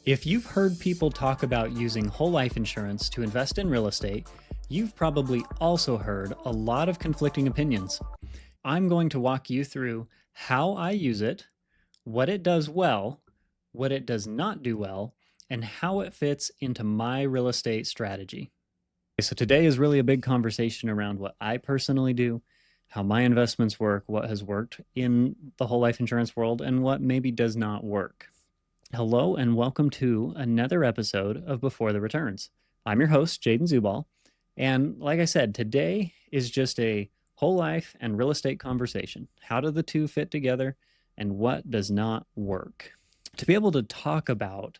If you've heard people talk about using whole life insurance to invest in real estate, you've probably also heard a lot of conflicting opinions. I'm going to walk you through how I use it, what it does well, what it does not do well, and how it fits into my real estate strategy. So today is really a big conversation around what I personally do, how my investments work, what has worked in the whole life insurance world, and what maybe does not work. Hello, and welcome to another episode of Before the Returns. I'm your host, Jaden Zubal. And like I said, today is just a whole life and real estate conversation. How do the two fit together and what does not work? To be able to talk about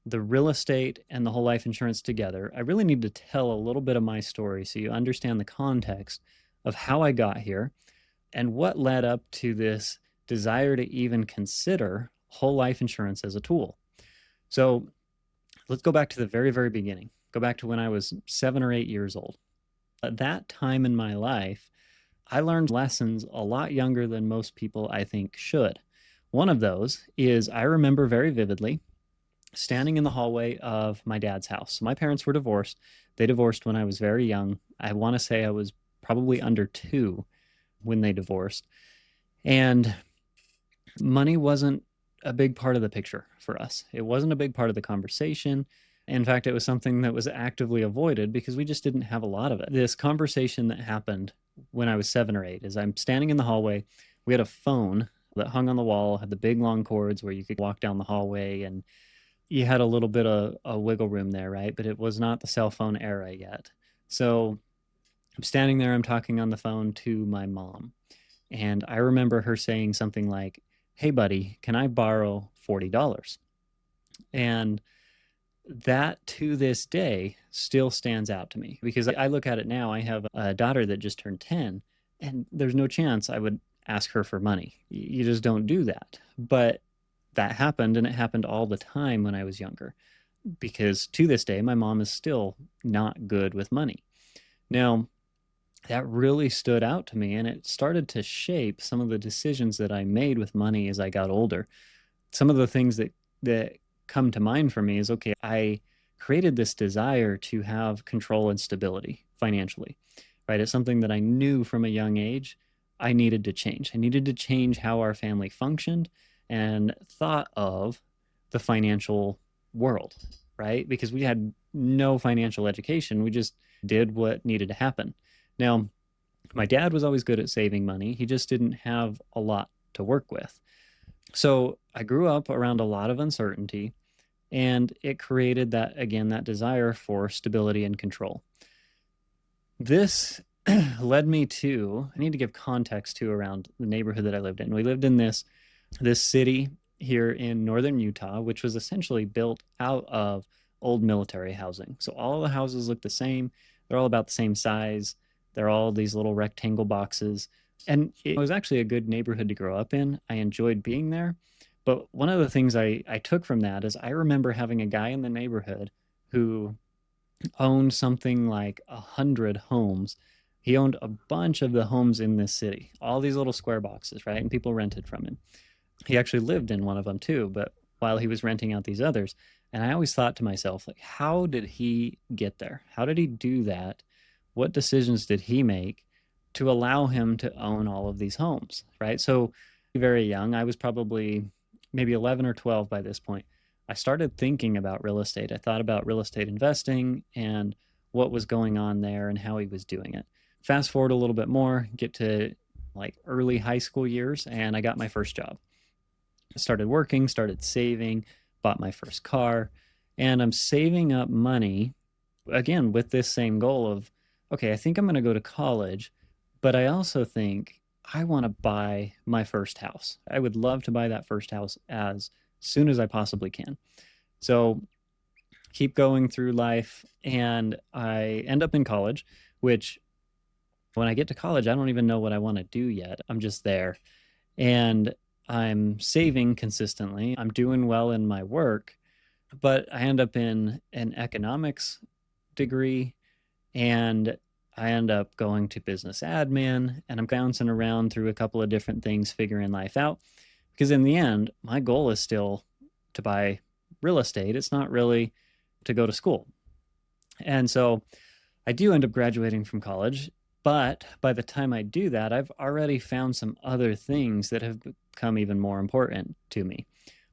the real estate and the whole life insurance together, I really need to tell a little bit of my story so you understand the context of how I got here and what led up to this desire to even consider whole life insurance as a tool. So let's go back to the very, very beginning. Go back to when I was 7 or 8 years old. At that time in my life, I learned lessons a lot younger than most people, I think, should. One of those is I remember very vividly standing in the hallway of my dad's house. My parents were divorced. They divorced when I was very young. I want to say I was probably under 2 when they divorced. And money wasn't a big part of the picture for us. It wasn't a big part of the conversation. In fact, it was something that was actively avoided because we just didn't have a lot of it. This conversation that happened when I was 7 or 8 is I'm standing in the hallway. We had a phone that hung on the wall, had the big long cords where you could walk down the hallway, and you had a little bit of a wiggle room there, right? But it was not the cell phone era yet. So I'm standing there, I'm talking on the phone to my mom. And I remember her saying something like, "Hey, buddy, can I borrow $40?" And that to this day still stands out to me because I look at it now. I have a daughter that just turned 10, and there's no chance I would ask her for money. You just don't do that. But that happened, and it happened all the time when I was younger because to this day, my mom is still not good with money. Now, that really stood out to me, and it started to shape some of the decisions that I made with money as I got older. Some of the things that come to mind for me is, okay, I created this desire to have control and stability financially, right? It's something that I knew from a young age I needed to change. I needed to change how our family functioned and thought of the financial world, right? Because we had no financial education. We just did what needed to happen. Now, my dad was always good at saving money. He just didn't have a lot to work with. So I grew up around a lot of uncertainty, and it created that, again, that desire for stability and control. This led me to, I need to give context to around the neighborhood that I lived in. We lived in this city here in northern Utah, which was essentially built out of old military housing. So all the houses look the same. They're all about the same size. They're all these little rectangle boxes. And it was actually a good neighborhood to grow up in. I enjoyed being there. But one of the things I took from that is I remember having a guy in the neighborhood who owned something like 100 homes. He owned a bunch of the homes in this city, all these little square boxes, right? And people rented from him. He actually lived in one of them too, but while he was renting out these others. And I always thought to myself, like, how did he get there? How did he do that? What decisions did he make to allow him to own all of these homes, right? So very young, I was probably maybe 11 or 12 by this point. I started thinking about real estate. I thought about real estate investing and what was going on there and how he was doing it. Fast forward a little bit more, get to like early high school years, and I got my first job. I started working, started saving, bought my first car, and I'm saving up money again with this same goal of, okay, I think I'm going to go to college, but I also think I want to buy my first house. I would love to buy that first house as soon as I possibly can. So keep going through life, and I end up in college, which when I get to college, I don't even know what I want to do yet. I'm just there. And I'm saving consistently. I'm doing well in my work, but I end up in an economics degree, and I end up going to business admin, and I'm bouncing around through a couple of different things, figuring life out. Because in the end, my goal is still to buy real estate. It's not really to go to school. And so I do end up graduating from college, but by the time I do that, I've already found some other things that have become even more important to me.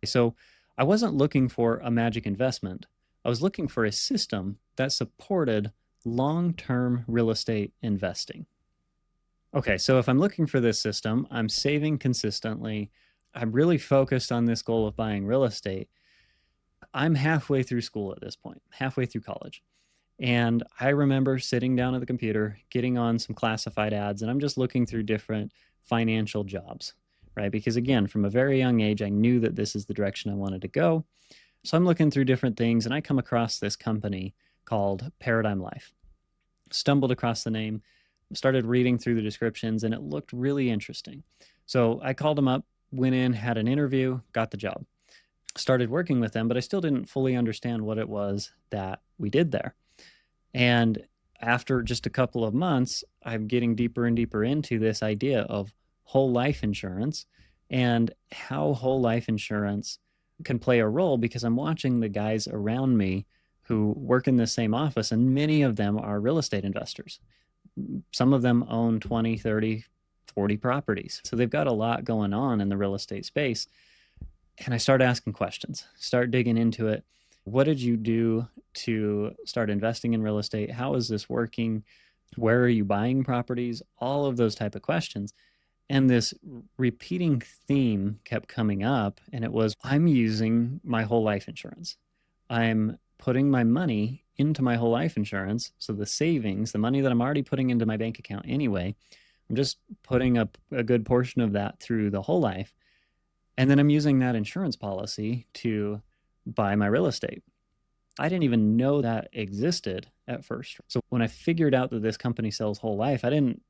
So I wasn't looking for a magic investment. I was looking for a system that supported long-term real estate investing. Okay, so if I'm looking for this system, I'm saving consistently. I'm really focused on this goal of buying real estate. I'm halfway through school at this point, halfway through college. And I remember sitting down at the computer, getting on some classified ads, and I'm just looking through different financial jobs, right? Because again, from a very young age, I knew that this is the direction I wanted to go. So I'm looking through different things, and I come across this company called Paradigm Life. Stumbled across the name, started reading through the descriptions, and it looked really interesting. So I called them up, went in, had an interview, got the job. Started working with them, but I still didn't fully understand what it was that we did there. And after just a couple of months, I'm getting deeper and deeper into this idea of whole life insurance and how whole life insurance can play a role, because I'm watching the guys around me who work in the same office, and many of them are real estate investors. Some of them own 20, 30, 40 properties. So they've got a lot going on in the real estate space. And I start asking questions, start digging into it. What did you do to start investing in real estate? How is this working? Where are you buying properties? All of those type of questions. And this repeating theme kept coming up, and it was, I'm using my whole life insurance. I'm putting my money into my whole life insurance. So the savings, the money that I'm already putting into my bank account anyway, I'm just putting up a good portion of that through the whole life. And then I'm using that insurance policy to buy my real estate. I didn't even know that existed at first. So when I figured out that this company sells whole life, I didn't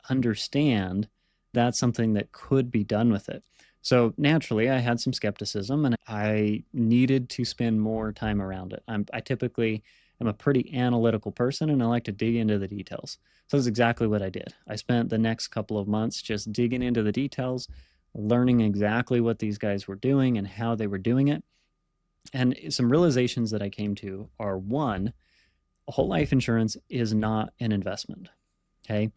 understand that's something that could be done with it. So naturally, I had some skepticism, and I needed to spend more time around it. I typically am a pretty analytical person, and I like to dig into the details. So that's exactly what I did. I spent the next couple of months just digging into the details, learning exactly what these guys were doing and how they were doing it. And some realizations that I came to are: one, whole life insurance is not an investment. Okay.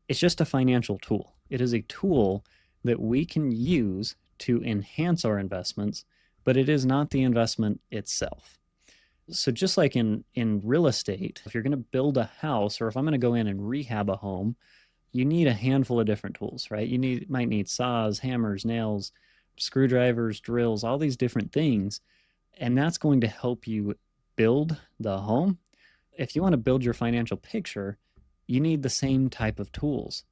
It's just a financial tool. It is a tool that we can use to enhance our investments, but it is not the investment itself. So just like in real estate, if you're going to build a house, or if I'm going to go in and rehab a home, you need a handful of different tools, right? Might need saws, hammers, nails, screwdrivers, drills, all these different things. And that's going to help you build the home. If you want to build your financial picture, you need the same type of tools.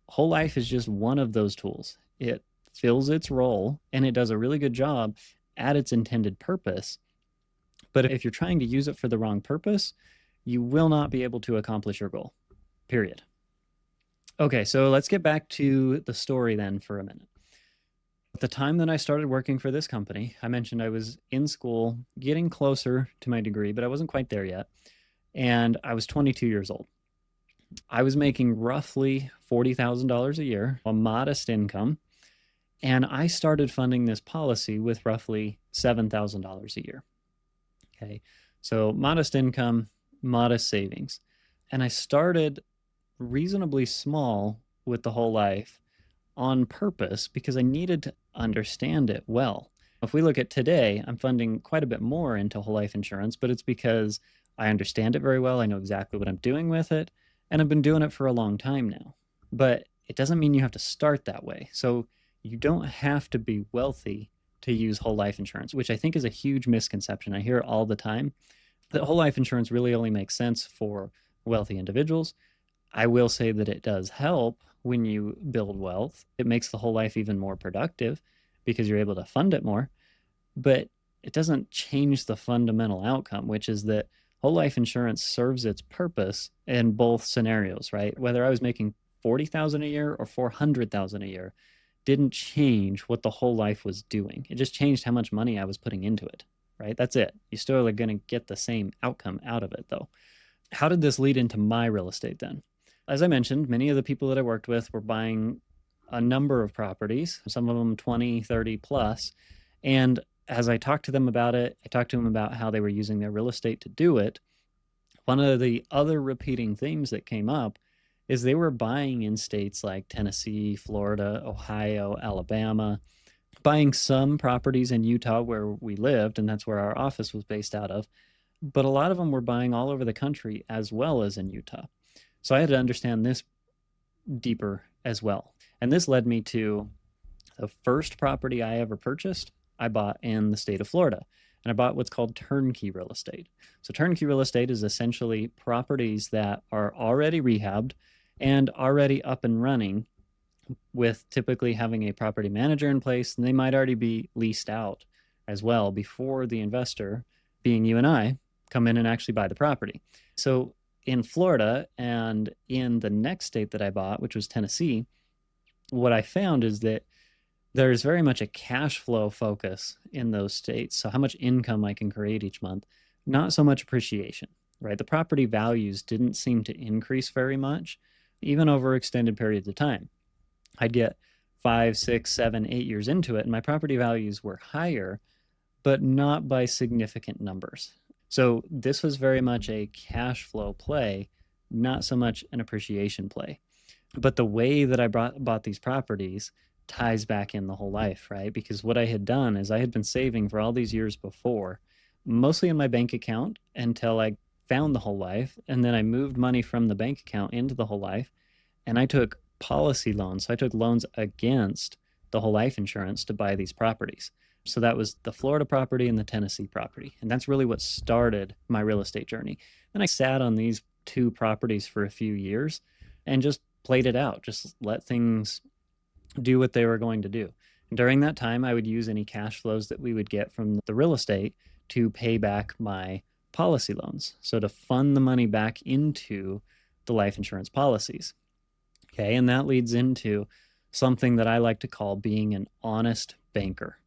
Whole life is just one of those tools. It fills its role, and it does a really good job at its intended purpose. But if you're trying to use it for the wrong purpose, you will not be able to accomplish your goal, period. Okay, so let's get back to the story then for a minute. At the time that I started working for this company, I mentioned I was in school, getting closer to my degree, but I wasn't quite there yet. And I was 22 years old. I was making roughly $40,000 a year, a modest income. And I started funding this policy with roughly $7,000 a year. Okay, so modest income, modest savings. And I started reasonably small with the whole life on purpose because I needed to understand it well. If we look at today, I'm funding quite a bit more into whole life insurance, but it's because I understand it very well. I know exactly what I'm doing with it, and I've been doing it for a long time now. But it doesn't mean you have to start that way. So you don't have to be wealthy to use whole life insurance, which I think is a huge misconception. I hear it all the time, that whole life insurance really only makes sense for wealthy individuals. I will say that it does help when you build wealth. It makes the whole life even more productive because you're able to fund it more, but it doesn't change the fundamental outcome, which is that whole life insurance serves its purpose in both scenarios, right? Whether I was making 40,000 a year or 400,000 a year didn't change what the whole life was doing. It just changed how much money I was putting into it, right? That's it. You still are going to get the same outcome out of it though. How did this lead into my real estate then? As I mentioned, many of the people that I worked with were buying a number of properties, some of them 20, 30 plus. And as I talked to them about it, I talked to them about how they were using their real estate to do it. One of the other repeating themes that came up is they were buying in states like Tennessee, Florida, Ohio, Alabama, buying some properties in Utah where we lived, and that's where our office was based out of. But a lot of them were buying all over the country as well as in Utah. So I had to understand this deeper as well. And this led me to the first property I ever purchased, I bought in the state of Florida. And I bought what's called turnkey real estate. So, turnkey real estate is essentially properties that are already rehabbed and already up and running, with typically having a property manager in place, and they might already be leased out as well before the investor, being you and I, come in and actually buy the property. So, in Florida and in the next state that I bought, which was Tennessee, what I found is that there's very much a cash flow focus in those states. So, how much income I can create each month, not so much appreciation, right? The property values didn't seem to increase very much, even over extended periods of time. I'd get 5, 6, 7, 8 years into it, and my property values were higher, but not by significant numbers. So, this was very much a cash flow play, not so much an appreciation play. But the way that I bought these properties ties back in the whole life, right? Because what I had done is I had been saving for all these years before, mostly in my bank account until I found the whole life. And then I moved money from the bank account into the whole life. And I took policy loans. So I took loans against the whole life insurance to buy these properties. So that was the Florida property and the Tennessee property. And that's really what started my real estate journey. And I sat on these two properties for a few years and just played it out, just let things do what they were going to do. And during that time, I would use any cash flows that we would get from the real estate to pay back my policy loans. So to fund the money back into the life insurance policies. Okay. And that leads into something that I like to call being an honest banker.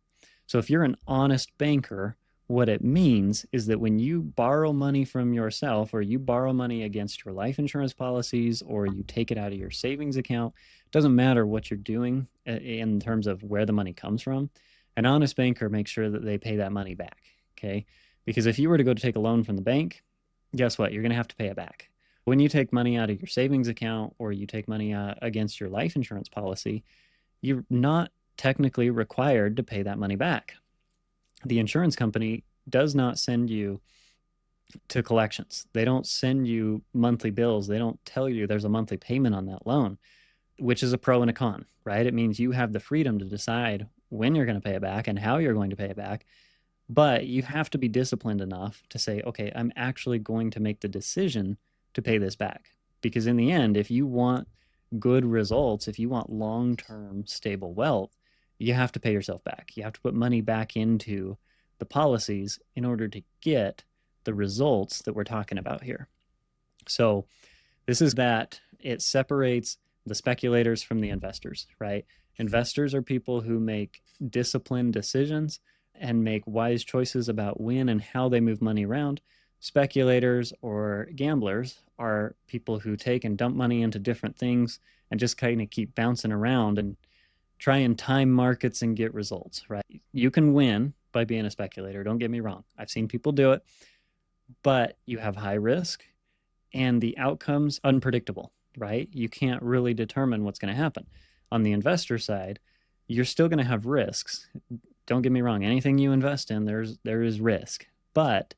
So if you're an honest banker, what it means is that when you borrow money from yourself, or you borrow money against your life insurance policies, or you take it out of your savings account, it doesn't matter what you're doing in terms of where the money comes from. An honest banker makes sure that they pay that money back. Okay. Because if you were to go to take a loan from the bank, guess what? You're going to have to pay it back. When you take money out of your savings account, or you take money against your life insurance policy, you're not technically required to pay that money back. The insurance company does not send you to collections. They don't send you monthly bills. They don't tell you there's a monthly payment on that loan, which is a pro and a con, right? It means you have the freedom to decide when you're going to pay it back and how you're going to pay it back. But you have to be disciplined enough to say, okay, I'm actually going to make the decision to pay this back. Because in the end, if you want good results, if you want long-term stable wealth, you have to pay yourself back. You have to put money back into the policies in order to get the results that we're talking about here. So this is that it separates the speculators from the investors, right? Investors are people who make disciplined decisions and make wise choices about when and how they move money around. Speculators or gamblers are people who take and dump money into different things and just kind of keep bouncing around and try and time markets and get results, right? You can win by being a speculator. Don't get me wrong. I've seen people do it, but you have high risk and the outcome's unpredictable, right? You can't really determine what's going to happen. On the investor side, you're still going to have risks. Don't get me wrong. Anything you invest in, there is risk, but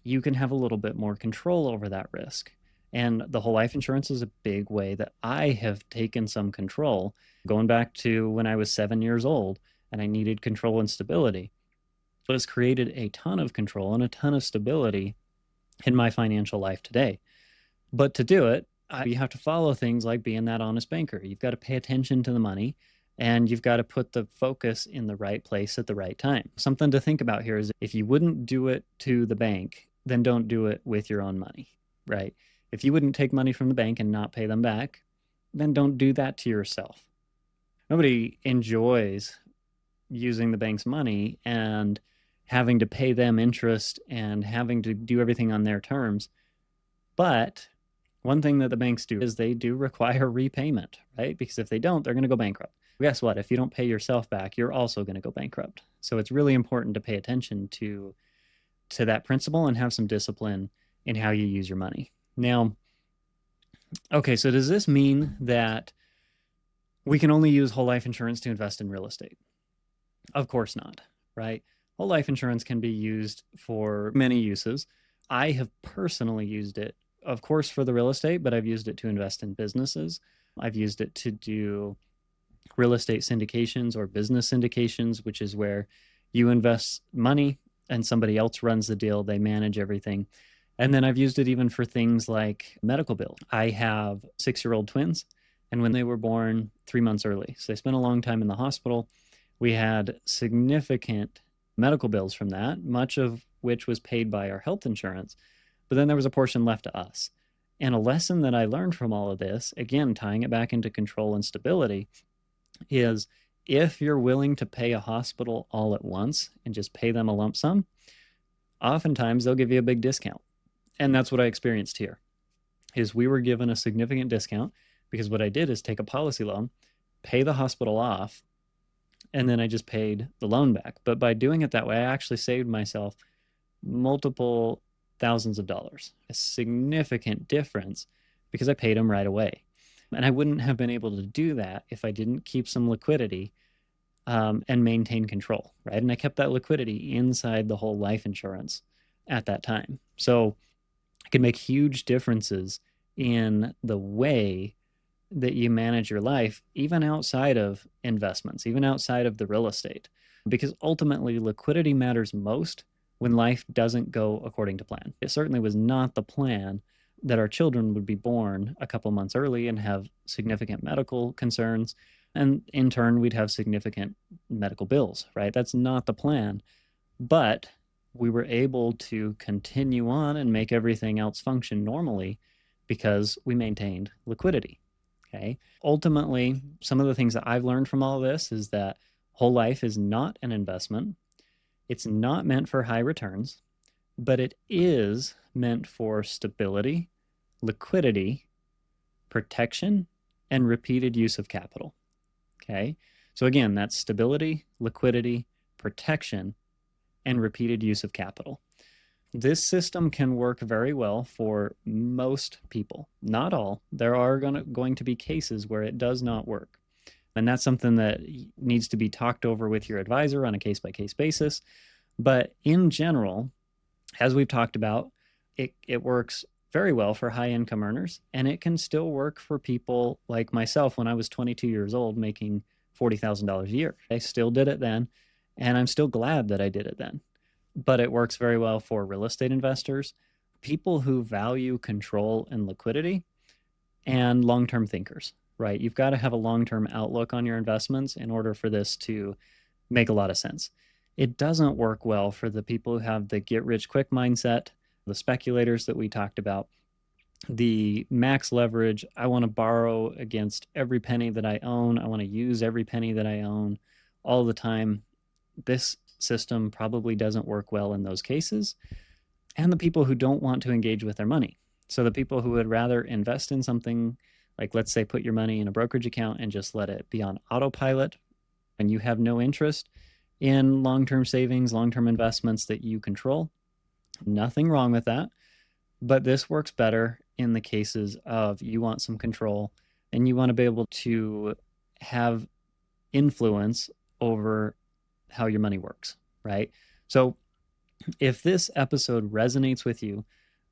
you can have a little bit more control over that risk. And the whole life insurance is a big way that I have taken some control, going back to when I was 7 years old and I needed control and stability. But it's created a ton of control and a ton of stability in my financial life today. But to do it, you have to follow things like being that honest banker. You've got to pay attention to the money, and you've got to put the focus in the right place at the right time. Something to think about here is if you wouldn't do it to the bank, then don't do it with your own money, right? If you wouldn't take money from the bank and not pay them back, then don't do that to yourself. Nobody enjoys using the bank's money and having to pay them interest and having to do everything on their terms. But one thing that the banks do is they do require repayment, right? Because if they don't, they're going to go bankrupt. Guess what? If you don't pay yourself back, you're also going to go bankrupt. So it's really important to pay attention to that principle and have some discipline in how you use your money. Now, okay, so does this mean that we can only use whole life insurance to invest in real estate? Of course not, right? Whole life insurance can be used for many uses. I have personally used it, of course, for the real estate, but I've used it to invest in businesses. I've used it to do real estate syndications or business syndications, which is where you invest money and somebody else runs the deal, they manage everything. And then I've used it even for things like medical bills. I have 6-year-old twins, and when they were born 3 months early, so they spent a long time in the hospital. We had significant medical bills from that, much of which was paid by our health insurance. But then there was a portion left to us. And a lesson that I learned from all of this, again, tying it back into control and stability, is if you're willing to pay a hospital all at once and just pay them a lump sum, oftentimes they'll give you a big discount. And that's what I experienced here, is we were given a significant discount because what I did is take a policy loan, pay the hospital off, and then I just paid the loan back. But by doing it that way, I actually saved myself multiple thousands of dollars, a significant difference because I paid them right away. And I wouldn't have been able to do that if I didn't keep some liquidity and maintain control, right? And I kept that liquidity inside the whole life insurance at that time. So it can make huge differences in the way that you manage your life, even outside of investments, even outside of the real estate, because ultimately liquidity matters most when life doesn't go according to plan. It certainly was not the plan that our children would be born a couple months early and have significant medical concerns. And in turn, we'd have significant medical bills, right? That's not the plan. But we were able to continue on and make everything else function normally because we maintained liquidity. Okay. Ultimately, some of the things that I've learned from all of this is that whole life is not an investment. It's not meant for high returns, but it is meant for stability, liquidity, protection, and repeated use of capital. Okay. So again, that's stability, liquidity, protection, and repeated use of capital. This system can work very well for most people, not all. There are going to be cases where it does not work. And that's something that needs to be talked over with your advisor on a case-by-case basis. But in general, as we've talked about, it works very well for high-income earners, and it can still work for people like myself when I was 22 years old making $40,000 a year. I still did it then, and I'm still glad that I did it then. But it works very well for real estate investors, people who value control and liquidity, and long-term thinkers, right? You've got to have a long-term outlook on your investments in order for this to make a lot of sense. It doesn't work well for the people who have the get-rich-quick mindset, the speculators that we talked about, the max leverage. I want to borrow against every penny that I own. I want to use every penny that I own all the time. This system probably doesn't work well in those cases. And the people who don't want to engage with their money. So the people who would rather invest in something like, let's say, put your money in a brokerage account and just let it be on autopilot, and you have no interest in long-term savings, long-term investments that you control. Nothing wrong with that. But this works better in the cases of you want some control and you want to be able to have influence over how your money works, right? So if this episode resonates with you,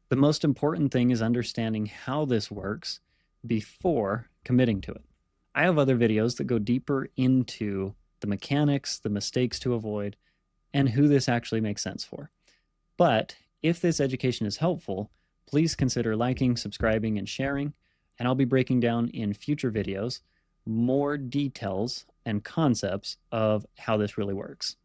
the most important thing is understanding how this works before committing to it. I have other videos that go deeper into the mechanics, the mistakes to avoid, and who this actually makes sense for. But if this education is helpful, please consider liking, subscribing, and sharing, and I'll be breaking down in future videos more details and concepts of how this really works.